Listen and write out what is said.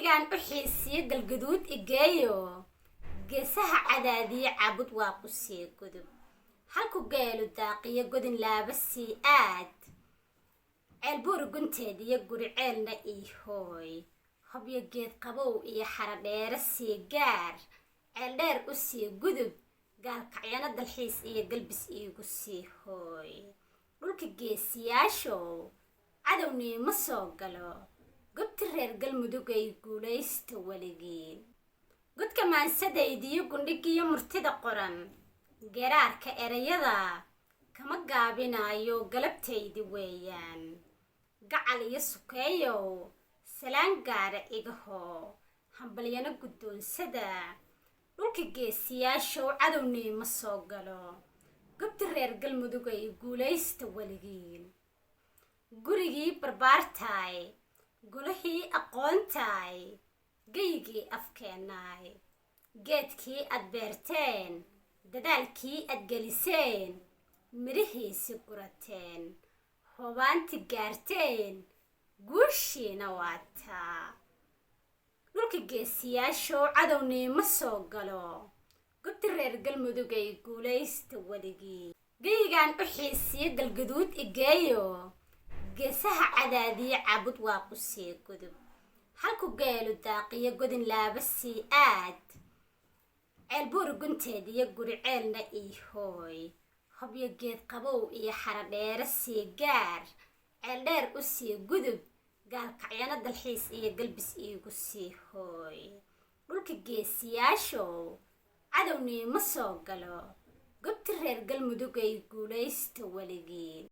geygaan u xiisiyo galgaduud igeeyo geesaha cadaadiye cabud waa ku sii gudub halku geelu daaqiyo godin laaba sii aad ceelbuur gunteed iyo guri ceelna ii hooy hobyo geed qabow iyo xaradheere sii gaar ceel dheer u sii gudub gaalkacyana dalxiis iyo galbis iigu sii hooy dhulka geesiyaashow cadowni ma soo galo gobti reer galmudug ay guulaysta weligiin godka maansadaydiyo gundhigiyo murtida qoran geeraarka erayada kama gaabinayo galabtaydi weeyaan gacal iyo sukeeyow salaan gaara igaho hambalyana guddoonsada dhulka geesiyaashow cadowni ma soo galo gobti reer galmudug ay guulaysta weligiin gurigii barbaartaay golihii aqoontaay geygii afkeenaay geedkii aad beerteen dadaalkii aad geliseen mirihiisi gurateen hoobaanti gaarteen guushiina waataa dhulka geesiyaashow cadowni ma soo galo gobti reer galmudug ay guulaysta weligii geygaan u xiisiyo galgaduud igeeyo geesaha cadaadiye cabud waa ku sii gudub halku geelu daaqiyo godin laaba sii aad ceelbuur gunteed iyo guri ceelna ii hooy hobyo geed qabow iyo xaradheere sii gaar ceel dheer u sii gudub gaalkacyana dalxiis iyo galbis iigu sii hooy dhulka geesiyaashow cadowni ma soo galo gobti reer galmudug ay guulaysta weligiin